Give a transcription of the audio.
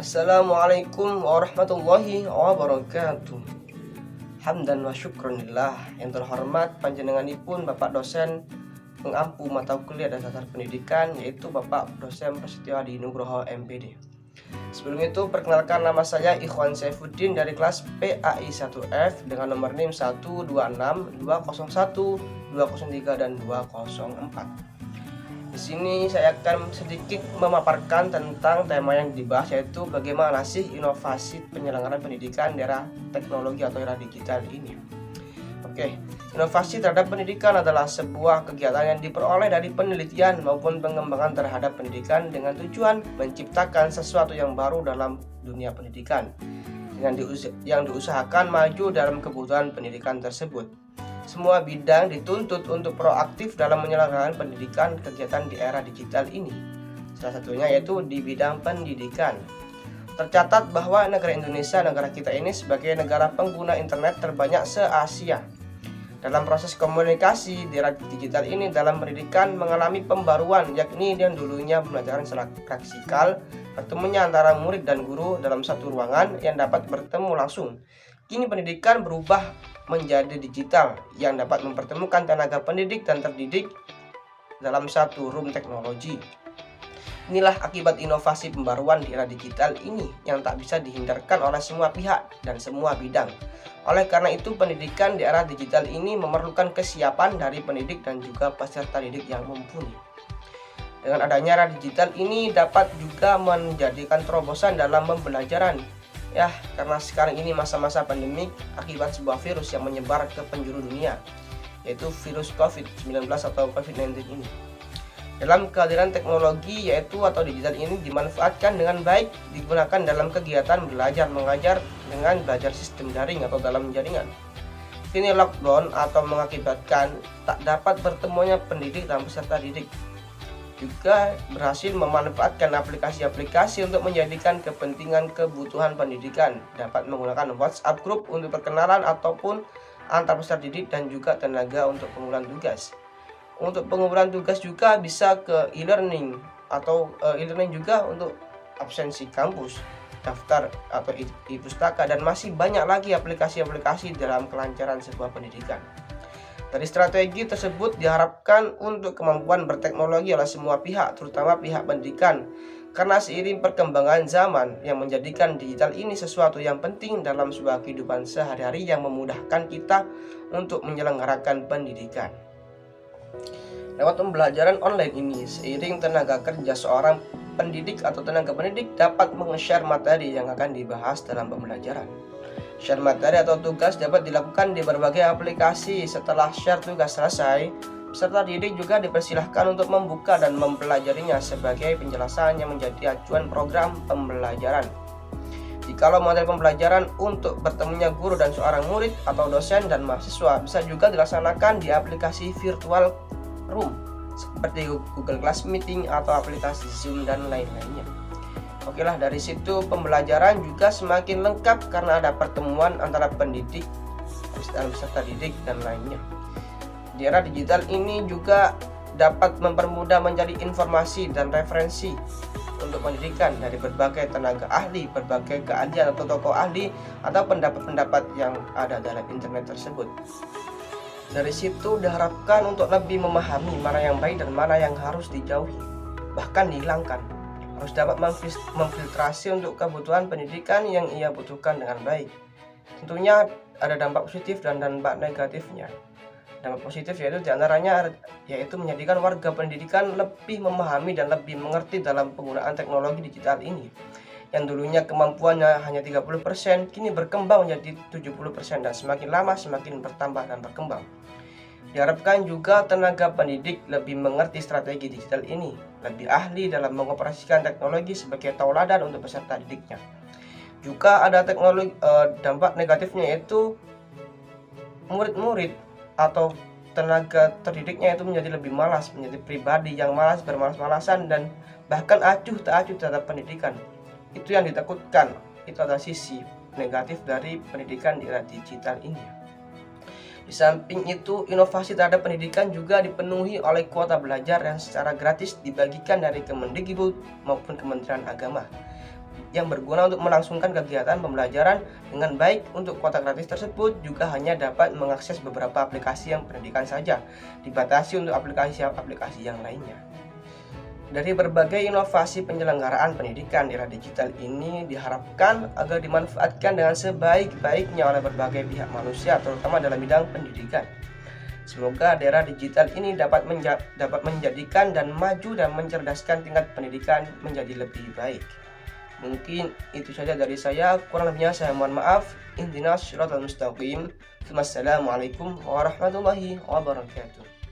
Assalamualaikum warahmatullahi wabarakatuh. Hamdan wa syukronillah. Yang terhormat panjenenganipun Bapak dosen pengampu mata kuliah dan dasar pendidikan, yaitu Bapak dosen Prasetyo Hadi Nugroho MPD. Sebelum itu perkenalkan, nama saya Ikhwan Saifuddin dari kelas PAI 1F dengan nomor NIM 126 201 203 dan 204. Di sini saya akan sedikit memaparkan tentang tema yang dibahas, yaitu bagaimana sih inovasi penyelenggaraan pendidikan di era teknologi atau era digital ini. Oke, inovasi terhadap pendidikan adalah sebuah kegiatan yang diperoleh dari penelitian maupun pengembangan terhadap pendidikan dengan tujuan menciptakan sesuatu yang baru dalam dunia pendidikan yang diusahakan maju dalam kebutuhan pendidikan tersebut. Semua bidang dituntut untuk proaktif dalam menyelenggarakan pendidikan kegiatan di era digital ini. Salah satunya yaitu di bidang pendidikan. Tercatat bahwa negara Indonesia, negara kita ini sebagai negara pengguna internet terbanyak se-Asia. Dalam proses komunikasi di era digital ini dalam pendidikan mengalami pembaruan, yakni yang dulunya pembelajaran secara praktikal, bertemunya antara murid dan guru dalam satu ruangan yang dapat bertemu langsung. Kini pendidikan berubah menjadi digital yang dapat mempertemukan tenaga pendidik dan terdidik dalam satu room teknologi. Inilah akibat inovasi pembaruan di era digital ini yang tak bisa dihindarkan oleh semua pihak dan semua bidang. Oleh karena itu, pendidikan di era digital ini memerlukan kesiapan dari pendidik dan juga peserta didik yang mumpuni. Dengan adanya era digital ini dapat juga menjadikan terobosan dalam pembelajaran. Ya, karena sekarang ini masa-masa pandemik akibat sebuah virus yang menyebar ke penjuru dunia, yaitu virus COVID-19 atau COVID-19 ini. Dalam kehadiran teknologi yaitu atau digital ini dimanfaatkan dengan baik, digunakan dalam kegiatan belajar mengajar dengan belajar sistem daring atau dalam jaringan. Kini lockdown atau mengakibatkan tak dapat bertemunya pendidik dan peserta didik. Juga berhasil memanfaatkan aplikasi-aplikasi untuk menjadikan kepentingan kebutuhan pendidikan, dapat menggunakan WhatsApp group untuk perkenalan ataupun antar peserta didik dan juga tenaga untuk pengumpulan tugas. Untuk pengumpulan tugas juga bisa ke e-learning atau e-learning juga untuk absensi kampus, daftar atau e-pustaka, dan masih banyak lagi aplikasi-aplikasi dalam kelancaran sebuah pendidikan. Dari strategi tersebut diharapkan untuk kemampuan berteknologi oleh semua pihak, terutama pihak pendidikan, karena seiring perkembangan zaman yang menjadikan digital ini sesuatu yang penting dalam sebuah kehidupan sehari-hari yang memudahkan kita untuk menyelenggarakan pendidikan. Lewat pembelajaran online ini, seiring tenaga kerja seorang pendidik atau tenaga pendidik dapat meng-share materi yang akan dibahas dalam pembelajaran. Share materi atau tugas dapat dilakukan di berbagai aplikasi. Setelah share tugas selesai, peserta didik juga dipersilahkan untuk membuka dan mempelajarinya sebagai penjelasan yang menjadi acuan program pembelajaran. Jikalau materi pembelajaran untuk bertemunya guru dan seorang murid atau dosen dan mahasiswa bisa juga dilaksanakan di aplikasi virtual room seperti Google Class Meeting atau aplikasi Zoom dan lain-lainnya. Oke lah, dari situ pembelajaran juga semakin lengkap karena ada pertemuan antara pendidik dan peserta didik dan lainnya. Di era digital ini juga dapat mempermudah mencari informasi dan referensi untuk pendidikan dari berbagai tenaga ahli, berbagai keahlian atau tokoh ahli atau pendapat-pendapat yang ada dalam internet tersebut. Dari situ diharapkan untuk lebih memahami mana yang baik dan mana yang harus dijauhi, bahkan dihilangkan. Harus dapat memfiltrasi untuk kebutuhan pendidikan yang ia butuhkan dengan baik. Tentunya ada dampak positif dan dampak negatifnya. Dampak positif yaitu diantaranya yaitu menjadikan warga pendidikan lebih memahami dan lebih mengerti dalam penggunaan teknologi digital ini. Yang dulunya kemampuannya hanya 30%, kini berkembang menjadi 70% dan semakin lama semakin bertambah dan berkembang. Diharapkan juga tenaga pendidik lebih mengerti strategi digital ini, lebih ahli dalam mengoperasikan teknologi sebagai tauladan untuk peserta didiknya. Juga ada dampak negatifnya yaitu murid-murid atau tenaga terdidiknya itu menjadi lebih malas, menjadi pribadi yang malas, bermalas-malasan dan bahkan acuh tak acuh terhadap pendidikan. Itu yang ditakutkan, itu adalah sisi negatif dari pendidikan di era digital ini. Di samping itu, inovasi terhadap pendidikan juga dipenuhi oleh kuota belajar yang secara gratis dibagikan dari Kemendikbud maupun Kementerian Agama. yang berguna untuk melangsungkan kegiatan pembelajaran dengan baik. Untuk kuota gratis tersebut juga hanya dapat mengakses beberapa aplikasi yang pendidikan saja, dibatasi untuk aplikasi-aplikasi yang lainnya. Dari berbagai inovasi penyelenggaraan pendidikan di era digital ini diharapkan agar dimanfaatkan dengan sebaik-baiknya oleh berbagai pihak manusia, terutama dalam bidang pendidikan. Semoga era digital ini dapat menjadikan dan maju dan mencerdaskan tingkat pendidikan menjadi lebih baik. Mungkin itu saja dari saya, kurang lebihnya saya mohon maaf. Ihdinas syiratal mustaqim. Wassalamualaikum warahmatullahi wabarakatuh.